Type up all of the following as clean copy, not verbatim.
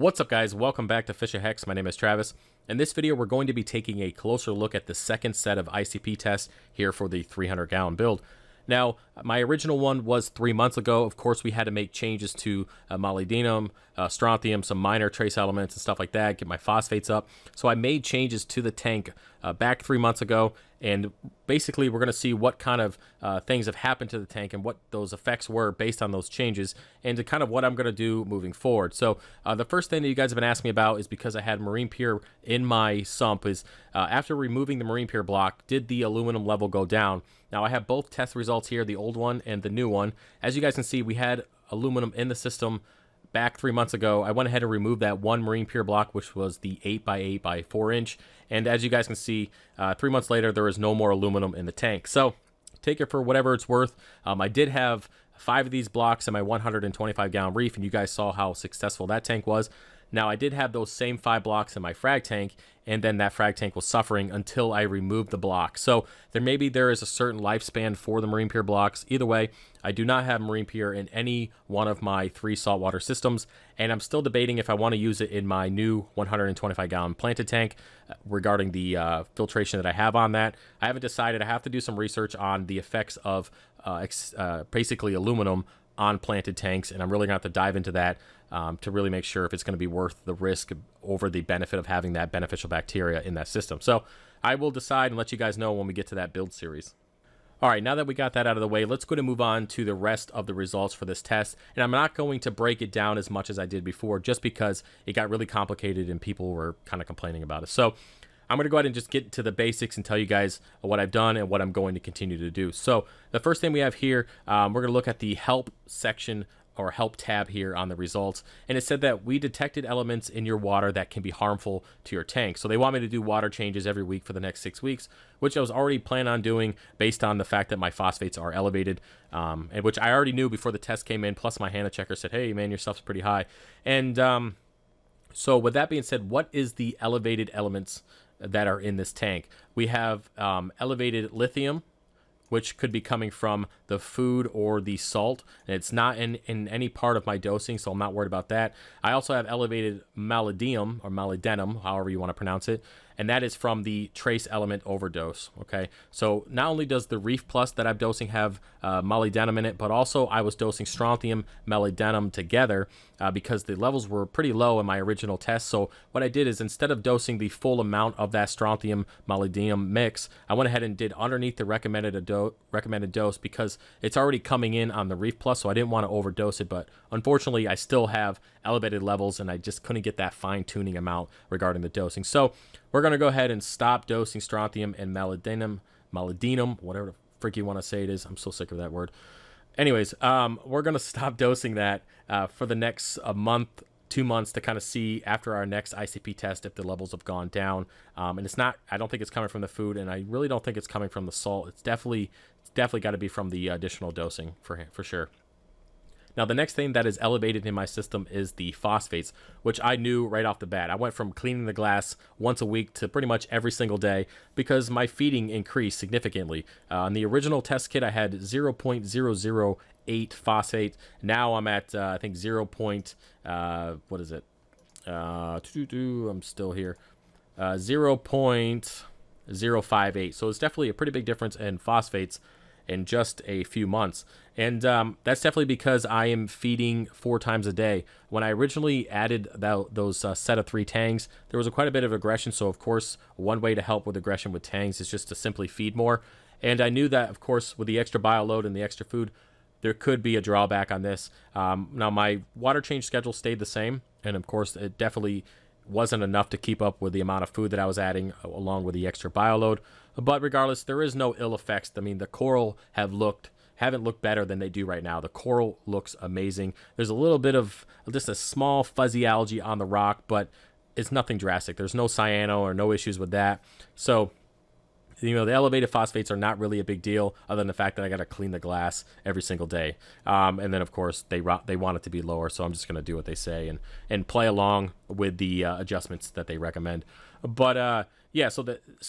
What's up, guys? Welcome back to FishOfHex. My name is Travis. In this video, we're going to be taking a closer look at the second set of ICP tests here for the 300-gallon build. Now, my original one was 3 months ago. Of course, we had to make changes to molybdenum, strontium, some minor trace elements and stuff like that, get my phosphates up. So I made changes to the tank back 3 months ago, and basically we're going to see what kind of things have happened to the tank and what those effects were based on those changes, and to kind of what I'm going to do moving forward. So the first thing that you guys have been asking me about is, because I had marine pure in my sump, is after removing the marine pure block, did the aluminum level go down? Now, I have both test results here, the old one and the new one. As you guys can see, we had aluminum in the system back 3 months ago. I went ahead and removed that one marine pure block, which was the 8x8 by 4 inch. And as you guys can see, 3 months later, there is no more aluminum in the tank. So take it for whatever it's worth. I did have 5 of these blocks in my 125-gallon reef, and you guys saw how successful that tank was. Now, I did have those same 5 blocks in my frag tank, and then that frag tank was suffering until I removed the block. So there is a certain lifespan for the marine pure blocks. Either way, I do not have marine pure in any one of my 3 saltwater systems, and I'm still debating if I want to use it in my new 125-gallon planted tank regarding the filtration that I have on that. I haven't decided. I have to do some research on the effects of basically aluminum on planted tanks, and I'm really going to have to dive into that to really make sure if it's going to be worth the risk over the benefit of having that beneficial bacteria in that system. So I will decide and let you guys know when we get to that build series. All right, now that we got that out of the way, let's go to move on to the rest of the results for this test. And I'm not going to break it down as much as I did before, just because it got really complicated and people were kind of complaining about it. So I'm going to go ahead and just get to the basics and tell you guys what I've done and what I'm going to continue to do. So the first thing we have here, we're going to look at the help section or help tab here on the results. And it said that we detected elements in your water that can be harmful to your tank. So they want me to do water changes every week for the next 6 weeks, which I was already planning on doing based on the fact that my phosphates are elevated, and which I already knew before the test came in. Plus my HANA checker said, hey man, your stuff's pretty high. And so with that being said, what is the elevated elements that are in this tank? We have elevated lithium, which could be coming from the food or the salt. And it's not in any part of my dosing, so I'm not worried about that. I also have elevated molybdenum, or molybdenum, however you want to pronounce it, and that is from the trace element overdose, okay? So not only does the Reef Plus that I'm dosing have molybdenum in it, but also I was dosing strontium, molybdenum together because the levels were pretty low in my original test. So what I did is, instead of dosing the full amount of that strontium molybdenum mix, I went ahead and did underneath the recommended dose, because it's already coming in on the Reef Plus, so I didn't want to overdose it. But unfortunately, I still have elevated levels, and I just couldn't get that fine-tuning amount regarding the dosing. So we're going to go ahead and stop dosing strontium and molybdenum, whatever the frick you want to say it is. I'm so sick of that word. Anyways, we're going to stop dosing that for the next month, 2 months, to kind of see after our next ICP test if the levels have gone down. And it's not, I don't think it's coming from the food, and I really don't think it's coming from the salt. It's definitely got to be from the additional dosing for sure. Now, the next thing that is elevated in my system is the phosphates, which I knew right off the bat. I went from cleaning the glass once a week to pretty much every single day because my feeding increased significantly. On the original test kit, I had 0.008 phosphate. Now I'm at, I think, what is it? I'm still here. 0.058. So it's definitely a pretty big difference in phosphates in just a few months. And that's definitely because I am feeding 4 times a day. When I originally added those set of 3 tanks, there was quite a bit of aggression. So of course, one way to help with aggression with tanks is just to simply feed more. And I knew that, of course, with the extra bio load and the extra food, there could be a drawback on this. Now, my water change schedule stayed the same. And of course, it definitely wasn't enough to keep up with the amount of food that I was adding along with the extra bio load. But regardless, there is no ill effects. I mean, the coral haven't looked better than they do right now. The coral looks amazing. There's a little bit of just a small fuzzy algae on the rock, but it's nothing drastic. There's no cyano or no issues with that. So, you know, the elevated phosphates are not really a big deal, other than the fact that I got to clean the glass every single day. And then, of course, they want it to be lower, so I'm just going to do what they say and play along with the adjustments that they recommend. But yeah, so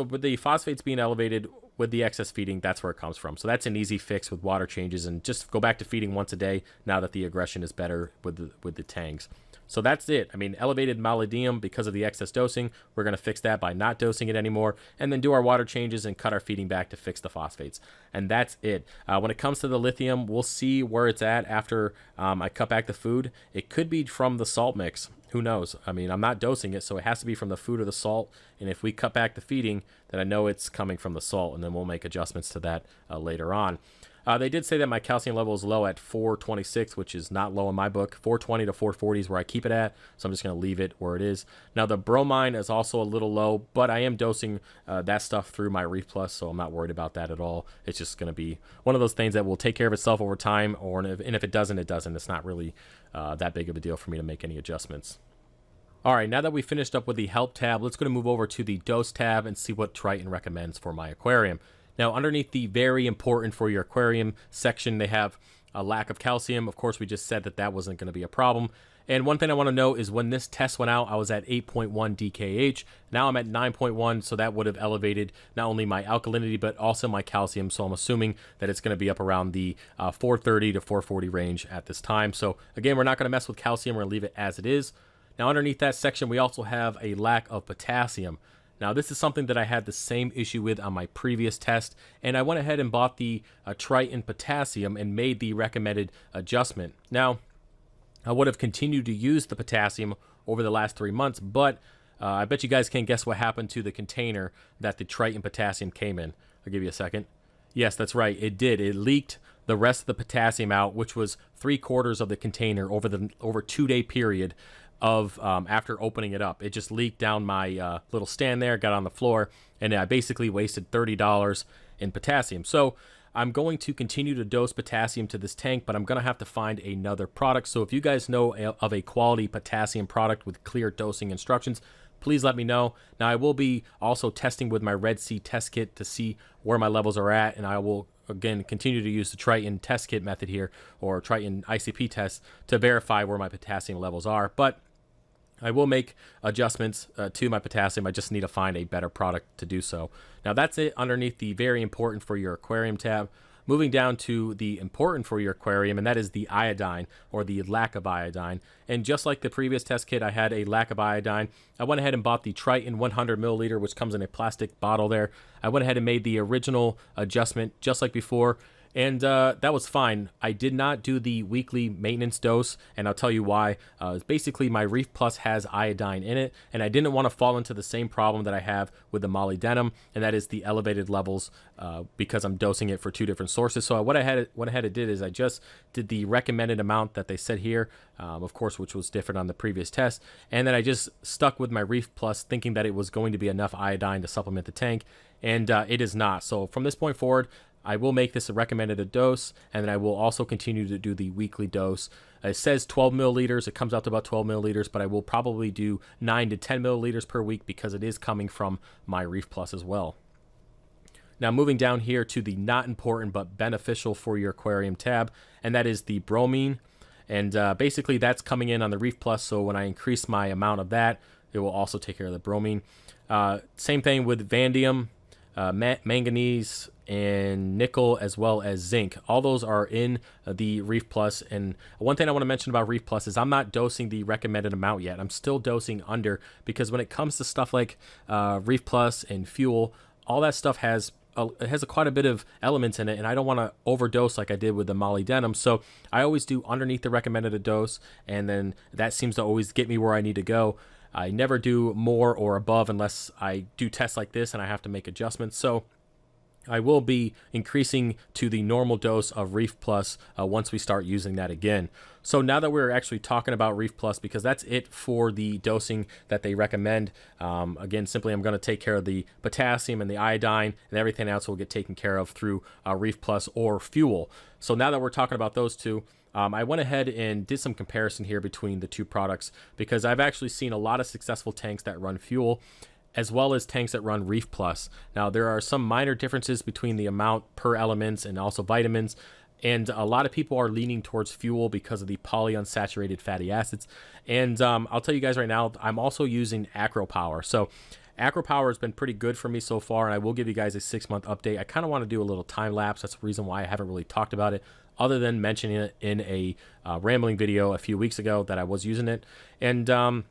with the phosphates being elevated with the excess feeding, that's where it comes from. So that's an easy fix with water changes, and just go back to feeding once a day now that the aggression is better with the tanks. So that's it. I mean, elevated molybdenum because of the excess dosing. We're going to fix that by not dosing it anymore, and then do our water changes and cut our feeding back to fix the phosphates. And that's it. When it comes to the lithium, we'll see where it's at after I cut back the food. It could be from the salt mix. Who knows? I mean, I'm not dosing it, so it has to be from the food or the salt. And if we cut back the feeding, then I know it's coming from the salt, and then we'll make adjustments to that later on. They did say that my calcium level is low at 426, which is not low in my book. 420 to 440 is where I keep it at, so I'm just going to leave it where it is. Now, the bromine is also a little low, but I am dosing that stuff through my Reef Plus, so I'm not worried about that at all. It's just going to be one of those things that will take care of itself over time, and if it doesn't, it doesn't. It's not really that big of a deal for me to make any adjustments. All right, now that we finished up with the help tab, let's go to move over to the dose tab and see what Triton recommends for my aquarium. Now, underneath the very important for your aquarium section, they have a lack of calcium. Of course, we just said that that wasn't going to be a problem. And one thing I want to note is when this test went out, I was at 8.1 DKH. Now I'm at 9.1, so that would have elevated not only my alkalinity, but also my calcium. So I'm assuming that it's going to be up around the 430 to 440 range at this time. So again, we're not going to mess with calcium. We're going to leave it as it is. Now, underneath that section, we also have a lack of potassium. Now, this is something that I had the same issue with on my previous test, and I went ahead and bought the Triton Potassium and made the recommended adjustment. Now, I would have continued to use the potassium over the last 3 months, but I bet you guys can guess what happened to the container that the Triton Potassium came in. I'll give you a second. Yes, that's right. It did. It leaked the rest of the potassium out, which was 3/4 of the container over 2-day period of after opening it up. It just leaked down my little stand there, got on the floor, and I basically wasted $30 in potassium. So I'm going to continue to dose potassium to this tank, but I'm going to have to find another product. So if you guys know of a quality potassium product with clear dosing instructions, please let me know. Now, I will be also testing with my Red Sea test kit to see where my levels are at, and I will again continue to use the Triton test kit method here, or Triton ICP test, to verify where my potassium levels are. But I will make adjustments to my potassium. I just need to find a better product to do so. Now, that's it underneath the very important for your aquarium tab. Moving down to the important for your aquarium, and that is the iodine, or the lack of iodine. And just like the previous test kit, I had a lack of iodine. I went ahead and bought the Triton 100 milliliter, which comes in a plastic bottle there. I went ahead and made the original adjustment just like before, and that was fine. I did not do the weekly maintenance dose, and I'll tell you why. Basically, my Reef Plus has iodine in it, and I didn't want to fall into the same problem that I have with the molybdenum, and that is the elevated levels because I'm dosing it for 2 different sources. So what I went ahead and did is I just did the recommended amount that they said here, of course, which was different on the previous test, and then I just stuck with my Reef Plus thinking that it was going to be enough iodine to supplement the tank, and it is not. So from this point forward, I will make this a recommended dose, and then I will also continue to do the weekly dose. It says 12 milliliters. It comes out to about 12 milliliters, but I will probably do 9 to 10 milliliters per week because it is coming from my Reef Plus as well. Now, moving down here to the not important but beneficial for your aquarium tab, and that is the bromine. And basically, that's coming in on the Reef Plus, so when I increase my amount of that, it will also take care of the bromine. Same thing with vanadium, manganese, and nickel, as well as zinc. All those are in the Reef Plus. And one thing I want to mention about Reef Plus is I'm not dosing the recommended amount yet. I'm still dosing under, because when it comes to stuff like Reef Plus and fuel, all that stuff has quite a bit of elements in it, and I don't want to overdose like I did with the molybdenum. So I always do underneath the recommended dose, and then that seems to always get me where I need to go. I never do more or above unless I do tests like this and I have to make adjustments. So I will be increasing to the normal dose of Reef Plus once we start using that again. So now that we're actually talking about Reef Plus, because that's it for the dosing that they recommend, again, simply I'm going to take care of the potassium and the iodine, and everything else will get taken care of through Reef Plus or fuel. So now that we're talking about those two, I went ahead and did some comparison here between the two products, because I've actually seen a lot of successful tanks that run fuel, as well as tanks that run Reef Plus. Now, there are some minor differences between the amount per elements and also vitamins, and a lot of people are leaning towards fuel because of the polyunsaturated fatty acids. And I'll tell you guys right now, I'm also using AcroPower. So AcroPower has been pretty good for me so far, and I will give you guys a 6-month update. I kind of want to do a little time lapse. That's the reason why I haven't really talked about it other than mentioning it in a rambling video a few weeks ago that I was using it. And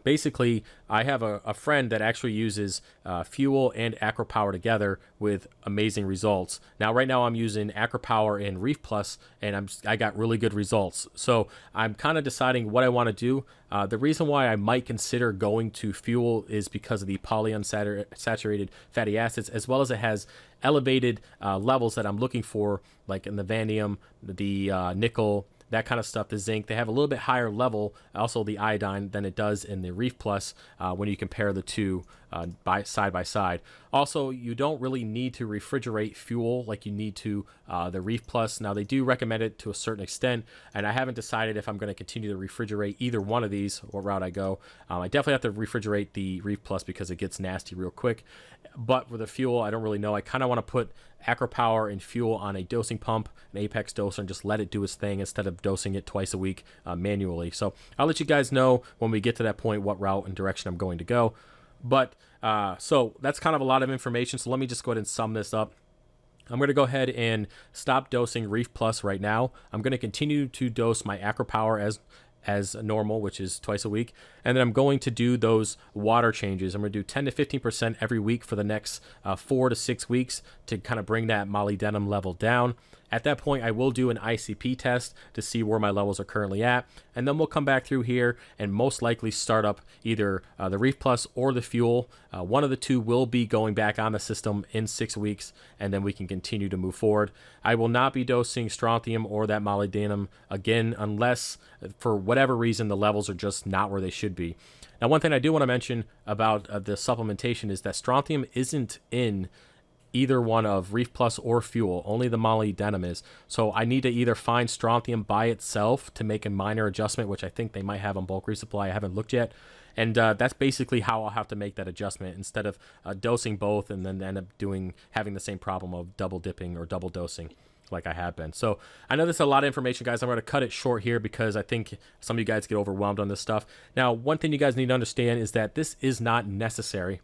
basically, I have a friend that actually uses Fuel and AquaPower together with amazing results. Now, right now I'm using AquaPower and Reef Plus, and I got really good results. So I'm kind of deciding what I want to do. The reason why I might consider going to Fuel is because of the polyunsaturated fatty acids, as well as it has elevated levels that I'm looking for, like in the vanadium, the nickel, that kind of stuff, the zinc. They have a little bit higher level, also the iodine, than it does in the Reef Plus when you compare the two side by side. Also, you don't really need to refrigerate Fuel like you need to the Reef Plus. Now, they do recommend it to a certain extent, and I haven't decided if I'm going to continue to refrigerate either one of these, what route I go. I definitely have to refrigerate the Reef Plus because it gets nasty real quick. But with the Fuel, I don't really know. I kind of want to put AquaPower and Fuel on a dosing pump, an Apex doser, and just let it do its thing instead of dosing it twice a week manually. So I'll let you guys know when we get to that point what route and direction I'm going to go. But so that's kind of a lot of information. So let me just go ahead and sum this up. I'm going to go ahead and stop dosing Reef Plus right now. I'm going to continue to dose my AquaPower as normal, which is twice a week. And then I'm going to do those water changes. I'm going to do 10 to 15% every week for the next 4 to 6 weeks to kind of bring that molybdenum level down. At that point, I will do an ICP test to see where my levels are currently at. And then we'll come back through here and most likely start up either the Reef Plus or the Fuel. One of the two will be going back on the system in 6 weeks, and then we can continue to move forward. I will not be dosing strontium or that molybdenum again unless, for whatever reason, the levels are just not where they should be. Now, one thing I do want to mention about the supplementation is that strontium isn't in either one of Reef Plus or Fuel. Only the molybdenum is. So I need to either find strontium by itself to make a minor adjustment, which I think they might have on bulk resupply. I haven't looked yet. And that's basically how I'll have to make that adjustment instead of dosing both and then end up having the same problem of double dipping or double dosing like I have been. So I know there's a lot of information, guys. I'm going to cut it short here because I think some of you guys get overwhelmed on this stuff. Now, one thing you guys need to understand is that this is not necessary.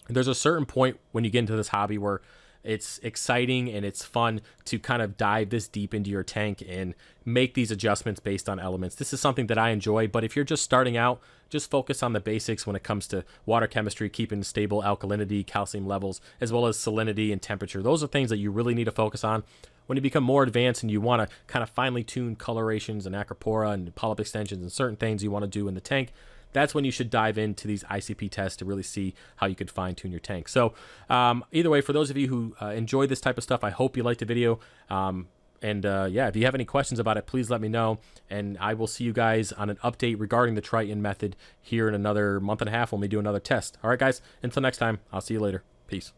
There's a certain point when you get into this hobby where it's exciting and it's fun to kind of dive this deep into your tank and make these adjustments based on elements. This is something that I enjoy, but if you're just starting out, just focus on the basics when it comes to water chemistry, keeping stable alkalinity, calcium levels, as well as salinity and temperature. Those are things that you really need to focus on. When you become more advanced and you want to kind of finely tune colorations and acropora and polyp extensions and certain things you want to do in the tank, that's when you should dive into these ICP tests to really see how you could fine tune your tank. So either way, for those of you who enjoy this type of stuff, I hope you liked the video. Yeah, if you have any questions about it, please let me know. And I will see you guys on an update regarding the Triton method here in another month and a half when we do another test. All right, guys, until next time, I'll see you later. Peace.